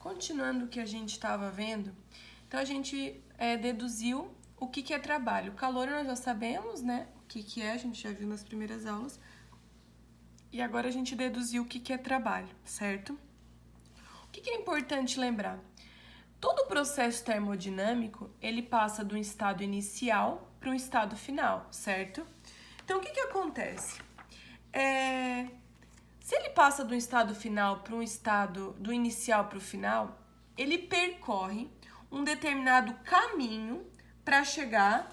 Continuando o que a gente estava vendo, então a gente deduziu o que é trabalho. Calor nós já sabemos, né? O que é, a gente já viu nas primeiras aulas. E agora a gente deduziu o que é trabalho, certo? O que é importante lembrar? Todo processo termodinâmico, ele passa de um estado inicial para um estado final, certo? Então, o que acontece? Se ele passa do estado final para um estado do inicial para o final, ele percorre um determinado caminho para chegar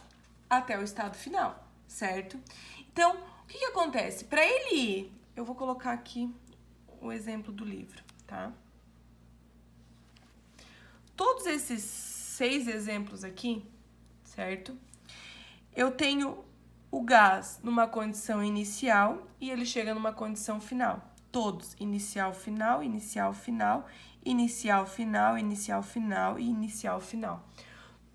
até o estado final, certo? Então, o que acontece? Para ele ir, eu vou colocar aqui o exemplo do livro, tá? Todos esses 6 exemplos aqui, certo? Eu tenho o gás numa condição inicial e ele chega numa condição final. Todos, inicial, final, inicial, final, inicial, final, inicial, final e inicial, final.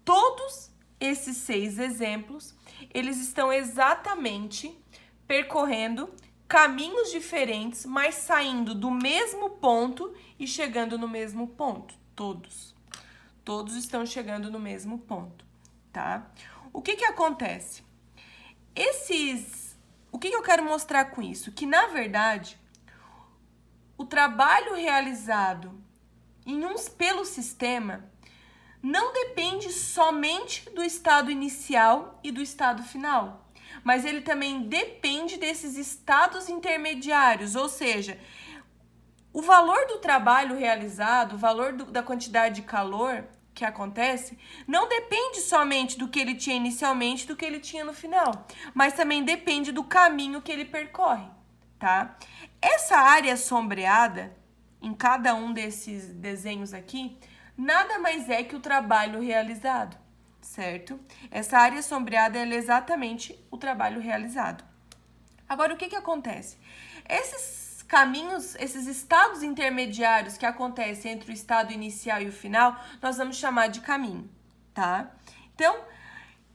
Todos esses 6 exemplos, eles estão exatamente percorrendo caminhos diferentes, mas saindo do mesmo ponto e chegando no mesmo ponto. Todos estão chegando no mesmo ponto, tá? O que acontece? O que eu quero mostrar com isso? Que, na verdade, o trabalho realizado pelo sistema não depende somente do estado inicial e do estado final, mas ele também depende desses estados intermediários, ou seja, o valor do trabalho realizado, o valor da quantidade de calor que acontece, não depende somente do que ele tinha inicialmente, do que ele tinha no final, mas também depende do caminho que ele percorre, tá? Essa área sombreada, em cada um desses desenhos aqui, nada mais é que o trabalho realizado, certo? Essa área sombreada é exatamente o trabalho realizado. Agora, o que acontece? Esses caminhos, esses estados intermediários que acontecem entre o estado inicial e o final, nós vamos chamar de caminho, tá? Então,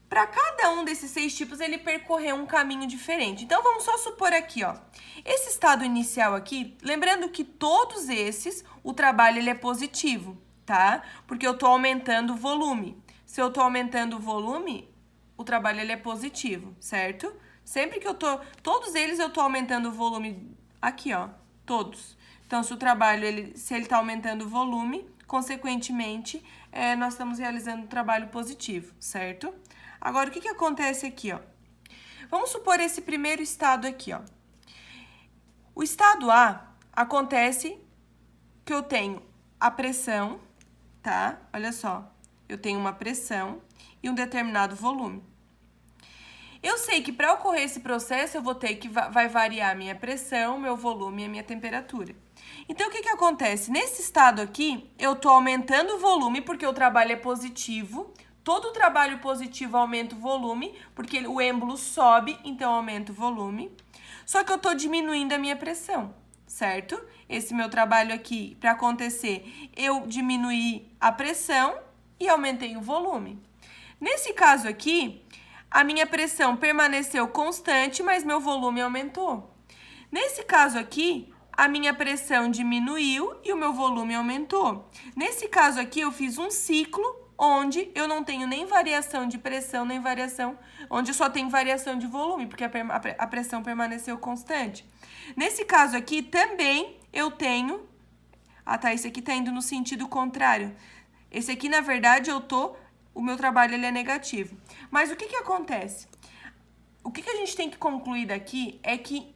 para cada um desses 6 tipos, ele percorreu um caminho diferente. Então, vamos só supor aqui, ó. Esse estado inicial aqui, lembrando que todos esses, o trabalho ele é positivo, tá? Porque eu tô aumentando o volume. Se eu tô aumentando o volume, o trabalho ele é positivo, certo? Sempre que todos eles eu tô aumentando o volume aqui, ó, todos. Então, se o trabalho, se ele tá aumentando o volume, consequentemente, nós estamos realizando um trabalho positivo, certo? Agora, o que acontece aqui, ó? Vamos supor esse primeiro estado aqui, ó. O estado A acontece que eu tenho a pressão, tá? Olha só, eu tenho uma pressão e um determinado volume. Eu sei que para ocorrer esse processo, eu vou ter que vai variar a minha pressão, meu volume e a minha temperatura. Então, o que acontece? Nesse estado aqui, eu estou aumentando o volume porque o trabalho é positivo. Todo trabalho positivo aumenta o volume, porque o êmbolo sobe, então aumenta o volume. Só que eu estou diminuindo a minha pressão, certo? Esse meu trabalho aqui, para acontecer, eu diminuí a pressão e aumentei o volume. Nesse caso aqui, a minha pressão permaneceu constante, mas meu volume aumentou. Nesse caso aqui, a minha pressão diminuiu e o meu volume aumentou. Nesse caso aqui, eu fiz um ciclo onde eu não tenho nem variação de pressão, nem variação, onde eu só tenho variação de volume, porque a pressão permaneceu constante. Nesse caso aqui, também eu tenho... Ah, tá, esse aqui tá indo no sentido contrário. Esse aqui, na verdade, o meu trabalho ele é negativo. Mas o que acontece? O que a gente tem que concluir daqui é que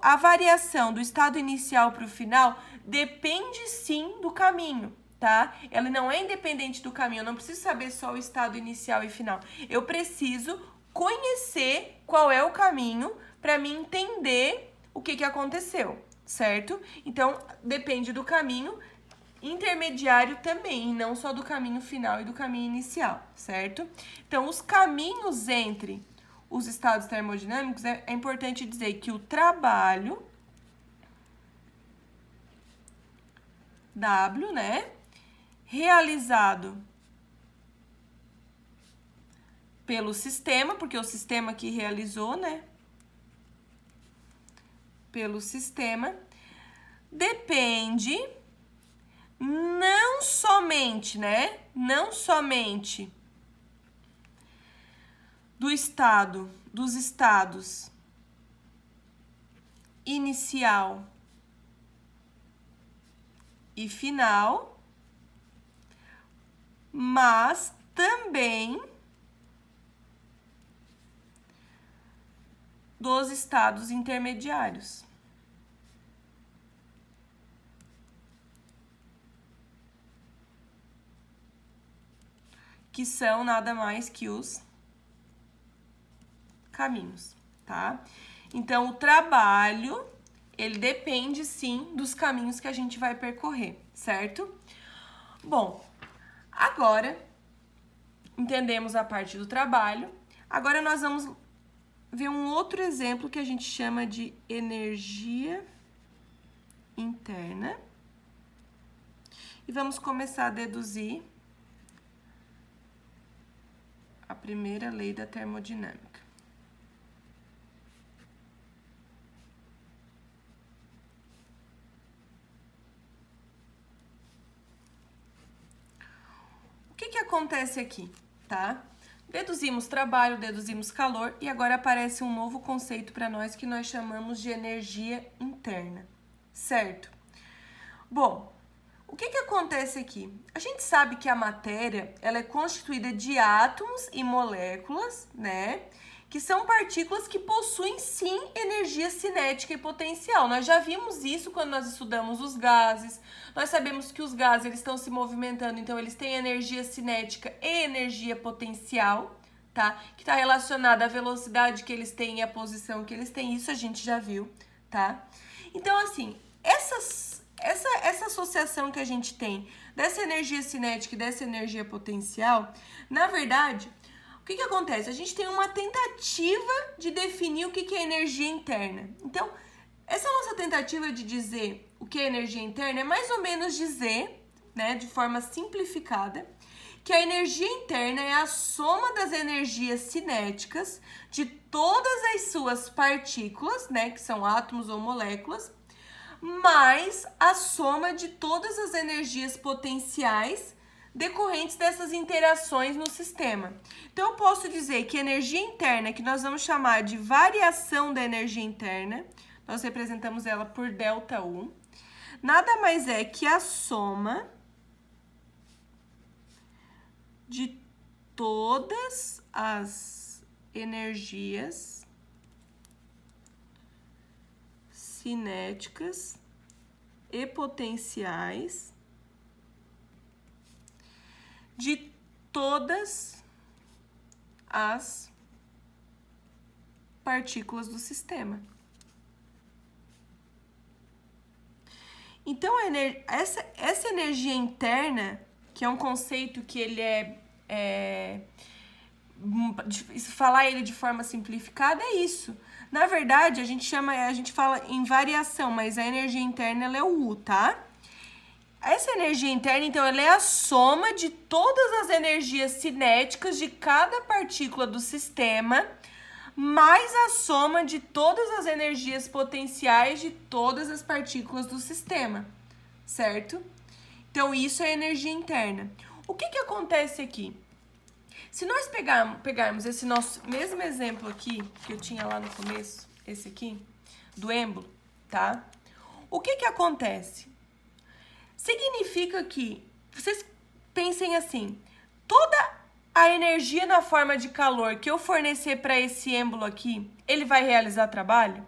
a variação do estado inicial para o final depende sim do caminho, tá? Ela não é independente do caminho, eu não preciso saber só o estado inicial e final. Eu preciso conhecer qual é o caminho para mim entender o que aconteceu, certo? Então, depende do caminho intermediário também, e não só do caminho final e do caminho inicial, certo? Então, os caminhos entre os estados termodinâmicos, é importante dizer que o trabalho W, né, realizado pelo sistema, porque o sistema que realizou, né, pelo sistema, depende somente, né? Não somente dos estados inicial e final, mas também dos estados intermediários. Que são nada mais que os caminhos, tá? Então, o trabalho, ele depende, sim, dos caminhos que a gente vai percorrer, certo? Bom, agora, entendemos a parte do trabalho. Agora, nós vamos ver um outro exemplo que a gente chama de energia interna. E vamos começar a deduzir a primeira lei da termodinâmica. O que acontece aqui, tá? Deduzimos trabalho, deduzimos calor e agora aparece um novo conceito para nós que nós chamamos de energia interna, certo? Bom, o que acontece aqui? A gente sabe que a matéria, ela é constituída de átomos e moléculas, né? Que são partículas que possuem, sim, energia cinética e potencial. Nós já vimos isso quando nós estudamos os gases. Nós sabemos que os gases, eles estão se movimentando, então eles têm energia cinética e energia potencial, tá? Que está relacionada à velocidade que eles têm e à posição que eles têm. Isso a gente já viu, tá? Então, assim, essa associação que a gente tem dessa energia cinética e dessa energia potencial, na verdade, o que acontece? A gente tem uma tentativa de definir o que é energia interna. Então, essa nossa tentativa de dizer o que é energia interna é mais ou menos dizer, né, de forma simplificada, que a energia interna é a soma das energias cinéticas de todas as suas partículas, né, que são átomos ou moléculas, mais a soma de todas as energias potenciais decorrentes dessas interações no sistema. Então, eu posso dizer que energia interna, que nós vamos chamar de variação da energia interna, nós representamos ela por ΔU, nada mais é que a soma de todas as energias cinéticas e potenciais de todas as partículas do sistema. Então, essa energia interna, que é um conceito que ele falar ele de forma simplificada, é isso. Na verdade, a gente fala em variação, mas a energia interna ela é o U, tá? Essa energia interna, então, ela é a soma de todas as energias cinéticas de cada partícula do sistema, mais a soma de todas as energias potenciais de todas as partículas do sistema, certo? Então, isso é energia interna. O que acontece aqui? Se nós pegarmos esse nosso mesmo exemplo aqui, que eu tinha lá no começo, esse aqui, do êmbolo, tá? O que acontece? Significa que, vocês pensem assim, toda a energia na forma de calor que eu fornecer para esse êmbolo aqui, ele vai realizar trabalho?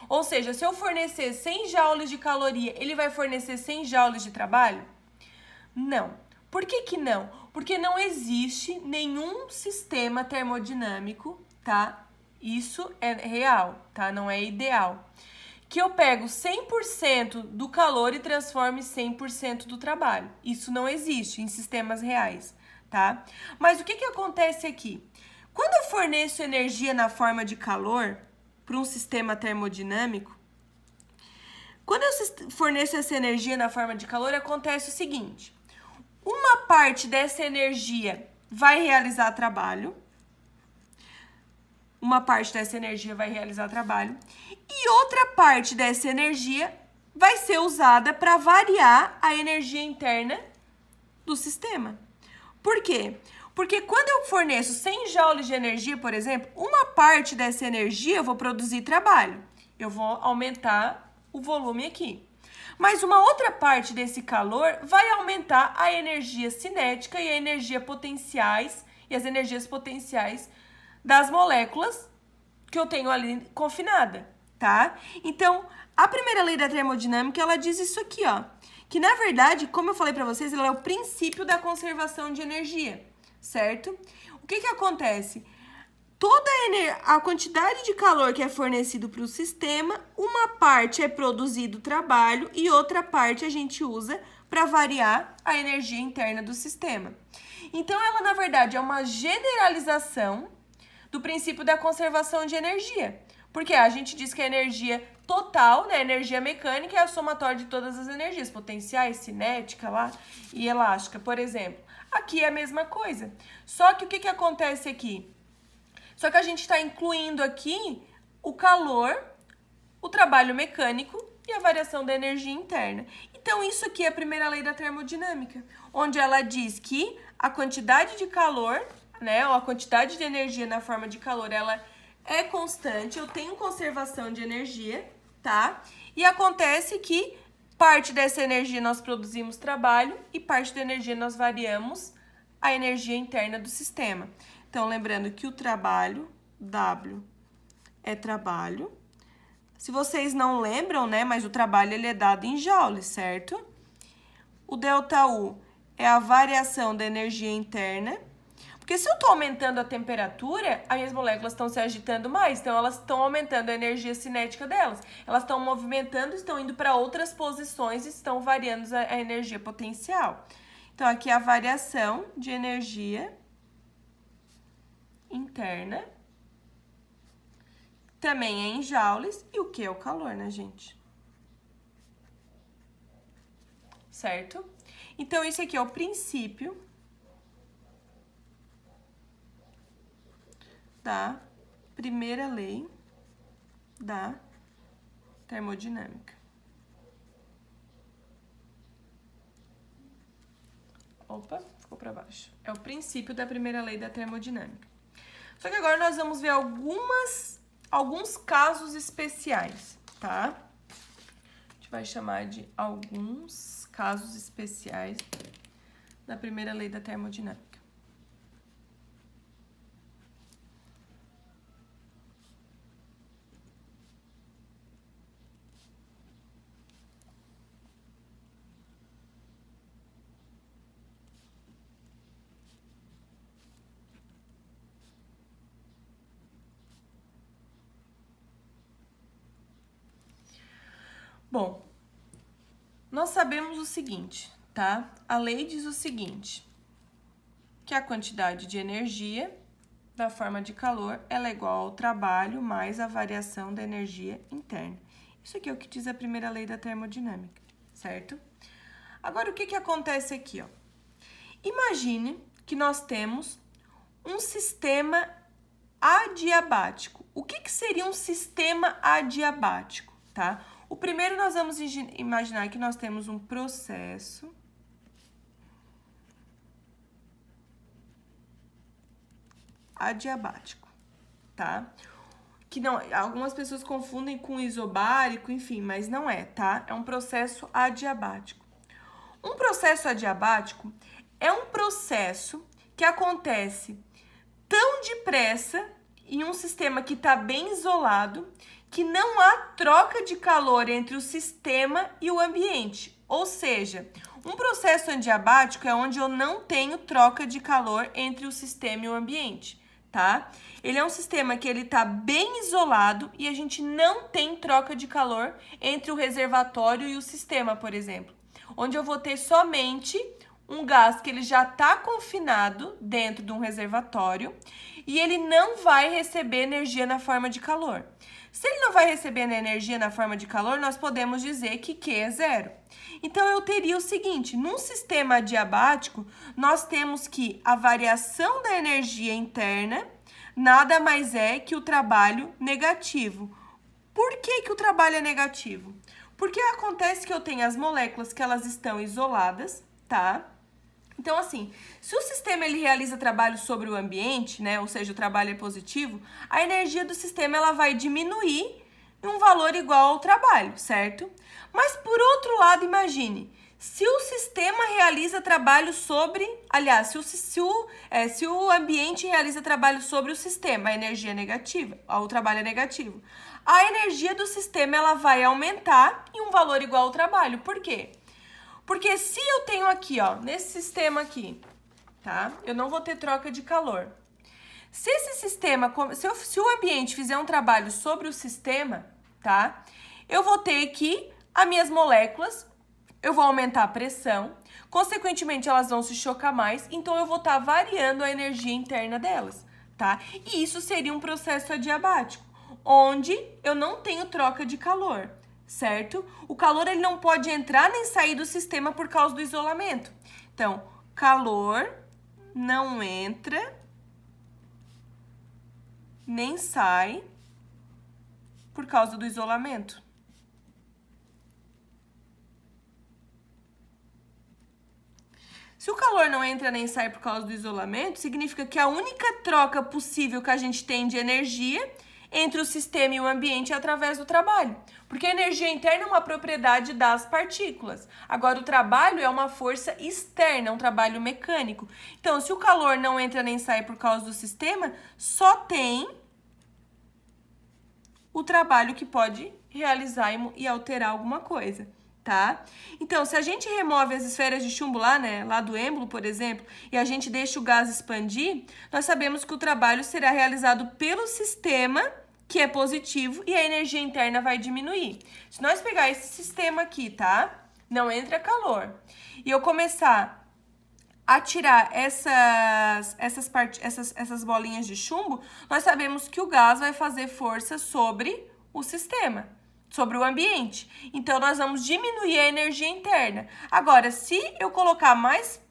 Ou seja, se eu fornecer 100 joules de caloria, ele vai fornecer 100 joules de trabalho? Não. Por que não? Porque não existe nenhum sistema termodinâmico, tá? Isso é real, tá? Não é ideal. Que eu pego 100% do calor e transforme 100% do trabalho. Isso não existe em sistemas reais, tá? Mas o que acontece aqui? Quando eu forneço energia na forma de calor para um sistema termodinâmico, quando eu forneço essa energia na forma de calor, acontece o seguinte: uma parte dessa energia vai realizar trabalho, e outra parte dessa energia vai ser usada para variar a energia interna do sistema. Por quê? Porque quando eu forneço 100 joules de energia, por exemplo, uma parte dessa energia eu vou produzir trabalho. Eu vou aumentar o volume aqui. Mas uma outra parte desse calor vai aumentar a energia cinética e a energia potenciais e as energias potenciais das moléculas que eu tenho ali confinada, tá? Então, a primeira lei da termodinâmica, ela diz isso aqui, ó, que na verdade, como eu falei para vocês, ela é o princípio da conservação de energia, certo? O que que acontece? Toda a quantidade de calor que é fornecido para o sistema, uma parte é produzido trabalho e outra parte a gente usa para variar a energia interna do sistema. Então, ela, na verdade, é uma generalização do princípio da conservação de energia. Porque a gente diz que a energia total, né, a energia mecânica, é a somatória de todas as energias, potenciais, cinética lá e elástica, por exemplo. Aqui é a mesma coisa. Só que o que acontece aqui? Só que a gente está incluindo aqui o calor, o trabalho mecânico e a variação da energia interna. Então, isso aqui é a primeira lei da termodinâmica, onde ela diz que a quantidade de calor, né, ou a quantidade de energia na forma de calor, ela é constante, eu tenho conservação de energia, tá? E acontece que parte dessa energia nós produzimos trabalho e parte da energia nós variamos a energia interna do sistema. Então, lembrando que o trabalho, W, é trabalho. Se vocês não lembram, né, mas o trabalho ele é dado em joules, certo? O ΔU é a variação da energia interna. Porque se eu estou aumentando a temperatura, as minhas moléculas estão se agitando mais, então elas estão aumentando a energia cinética delas. Elas estão movimentando, estão indo para outras posições e estão variando a energia potencial. Então, aqui é a variação de energia interna. Também é em joules. E o que é o calor, né, gente? Certo? Então, isso aqui é o princípio da primeira lei da termodinâmica. Opa, ficou para baixo. É o princípio da primeira lei da termodinâmica. Só que agora nós vamos ver alguns casos especiais, tá? A gente vai chamar de alguns casos especiais da primeira lei da termodinâmica. Bom, nós sabemos o seguinte, tá? A lei diz o seguinte, que a quantidade de energia da forma de calor ela é igual ao trabalho mais a variação da energia interna. Isso aqui é o que diz a primeira lei da termodinâmica, certo? Agora, o que acontece aqui, ó? Imagine que nós temos um sistema adiabático. O que seria um sistema adiabático, tá? O primeiro, nós vamos imaginar que nós temos um processo adiabático, tá? Que não, algumas pessoas confundem com isobárico, enfim, mas não é, tá? É um processo adiabático. Um processo adiabático é um processo que acontece tão depressa em um sistema que está bem isolado que não há troca de calor entre o sistema e o ambiente. Ou seja, um processo adiabático é onde eu não tenho troca de calor entre o sistema e o ambiente, tá? Ele é um sistema que ele está bem isolado e a gente não tem troca de calor entre o reservatório e o sistema, por exemplo. Onde eu vou ter somente um gás que ele já está confinado dentro de um reservatório e ele não vai receber energia na forma de calor. Se ele não vai receber energia na forma de calor, nós podemos dizer que Q é zero. Então, eu teria o seguinte, num sistema adiabático, nós temos que a variação da energia interna nada mais é que o trabalho negativo. Por que o trabalho é negativo? Porque acontece que eu tenho as moléculas que elas estão isoladas, tá? Então, assim, se o sistema ele realiza trabalho sobre o ambiente, né, ou seja, o trabalho é positivo, a energia do sistema ela vai diminuir em um valor igual ao trabalho, certo? Mas, por outro lado, imagine, se o sistema realiza trabalho sobre... Aliás, se o ambiente realiza trabalho sobre o sistema, a energia é negativa, o trabalho é negativo. A energia do sistema ela vai aumentar em um valor igual ao trabalho. Por quê? Porque se eu tenho aqui, ó, nesse sistema aqui, tá? Eu não vou ter troca de calor. Se esse sistema, se o ambiente fizer um trabalho sobre o sistema, tá? Eu vou ter que, as minhas moléculas, eu vou aumentar a pressão, consequentemente elas vão se chocar mais, então eu vou estar variando a energia interna delas, tá? E isso seria um processo adiabático, onde eu não tenho troca de calor, certo? O calor ele não pode entrar nem sair do sistema por causa do isolamento. Então, calor não entra nem sai por causa do isolamento. Se o calor não entra nem sai por causa do isolamento, significa que a única troca possível que a gente tem de energia entre o sistema e o ambiente é através do trabalho. Porque a energia interna é uma propriedade das partículas. Agora, o trabalho é uma força externa, é um trabalho mecânico. Então, se o calor não entra nem sai por causa do sistema, só tem o trabalho que pode realizar e alterar alguma coisa, tá? Então, se a gente remove as esferas de chumbo lá, né, lá do êmbolo, por exemplo, e a gente deixa o gás expandir, nós sabemos que o trabalho será realizado pelo sistema, que é positivo, e a energia interna vai diminuir. Se nós pegar esse sistema aqui, tá? Não entra calor. E eu começar a tirar essas bolinhas de chumbo, nós sabemos que o gás vai fazer força sobre o sistema, sobre o ambiente. Então, nós vamos diminuir a energia interna. Agora, se eu colocar mais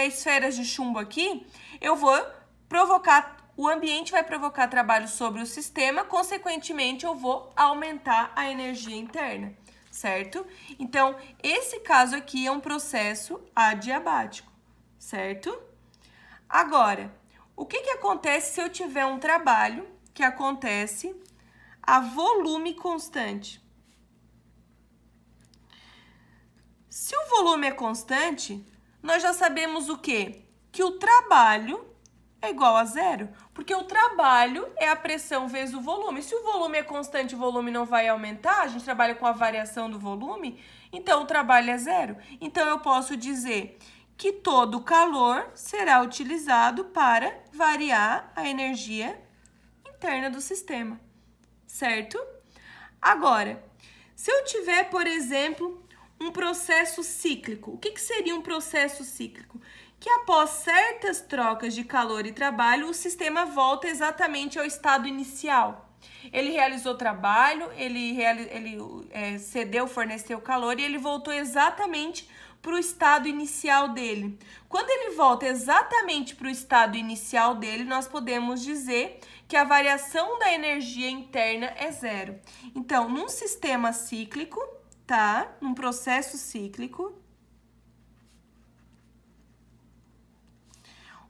esferas de chumbo aqui, eu vou provocar... O ambiente vai provocar trabalho sobre o sistema, consequentemente, eu vou aumentar a energia interna, certo? Então, esse caso aqui é um processo adiabático, certo? Agora, o que acontece se eu tiver um trabalho que acontece a volume constante? Se o volume é constante, nós já sabemos o quê? Que o trabalho é igual a zero, porque o trabalho é a pressão vezes o volume. Se o volume é constante, o volume não vai aumentar, a gente trabalha com a variação do volume, então o trabalho é zero. Então, eu posso dizer que todo o calor será utilizado para variar a energia interna do sistema, certo? Agora, se eu tiver, por exemplo, um processo cíclico, o que seria um processo cíclico? Que após certas trocas de calor e trabalho, o sistema volta exatamente ao estado inicial. Ele realizou trabalho, ele cedeu, forneceu calor e ele voltou exatamente para o estado inicial dele. Quando ele volta exatamente para o estado inicial dele, nós podemos dizer que a variação da energia interna é zero. Então, num sistema cíclico, tá? Num processo cíclico,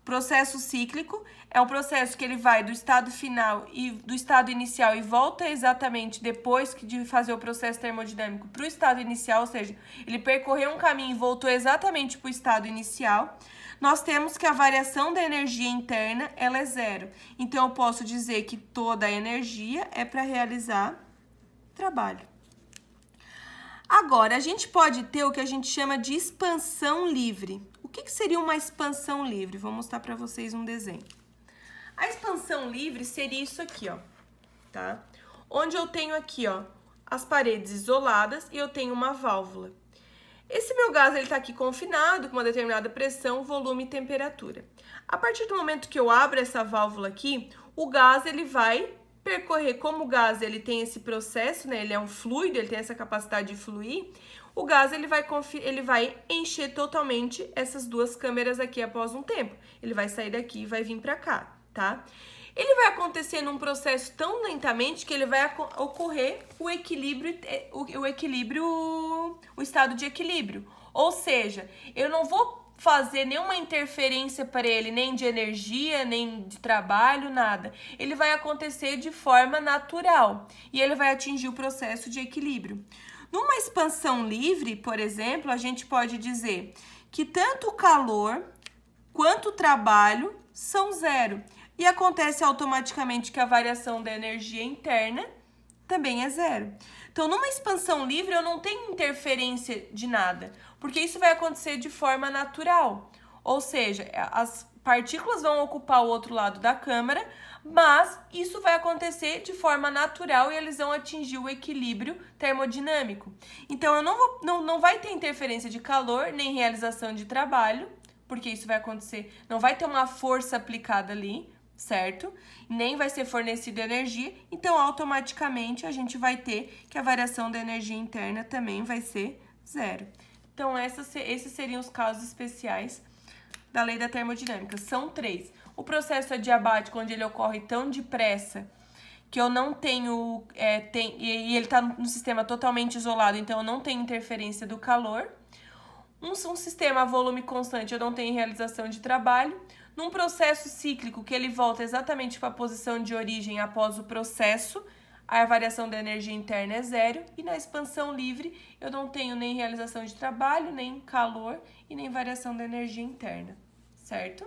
processo cíclico é um processo que ele vai do estado final e do estado inicial e volta exatamente depois de fazer o processo termodinâmico para o estado inicial, ou seja, ele percorreu um caminho e voltou exatamente para o estado inicial. Nós temos que a variação da energia interna ela é zero. Então, eu posso dizer que toda a energia é para realizar trabalho. Agora, a gente pode ter o que a gente chama de expansão livre. O que seria uma expansão livre? Vou mostrar para vocês um desenho. A expansão livre seria isso aqui, ó, tá? Onde eu tenho aqui, ó, as paredes isoladas e eu tenho uma válvula. Esse meu gás, ele tá aqui confinado com uma determinada pressão, volume e temperatura. A partir do momento que eu abro essa válvula aqui, o gás, ele vai percorrer, como o gás, ele tem esse processo, né? Ele é um fluido, ele tem essa capacidade de fluir. O gás, ele vai encher totalmente essas duas câmeras aqui após um tempo. Ele vai sair daqui e vai vir para cá, tá? Ele vai acontecer num processo tão lentamente que ele vai ocorrer o estado de equilíbrio. Ou seja, eu não vou fazer nenhuma interferência para ele, nem de energia, nem de trabalho, nada. Ele vai acontecer de forma natural e ele vai atingir o processo de equilíbrio. Numa expansão livre, por exemplo, a gente pode dizer que tanto o calor quanto o trabalho são zero. E acontece automaticamente que a variação da energia interna também é zero. Então, numa expansão livre, eu não tenho interferência de nada, porque isso vai acontecer de forma natural. Ou seja, as partículas vão ocupar o outro lado da câmara, mas isso vai acontecer de forma natural e eles vão atingir o equilíbrio termodinâmico. Então, eu não vai ter interferência de calor, nem realização de trabalho, porque isso vai acontecer, não vai ter uma força aplicada ali, certo? Nem vai ser fornecida energia, então automaticamente a gente vai ter que a variação da energia interna também vai ser zero. Então, esses seriam os casos especiais da lei da termodinâmica. São 3. O processo adiabático, onde ele ocorre tão depressa que eu não tenho, e ele está no sistema totalmente isolado, então eu não tenho interferência do calor. Um sistema a volume constante, eu não tenho realização de trabalho. Num processo cíclico, que ele volta exatamente para a posição de origem após o processo, a variação da energia interna é zero. E na expansão livre, eu não tenho nem realização de trabalho, nem calor e nem variação da energia interna, certo?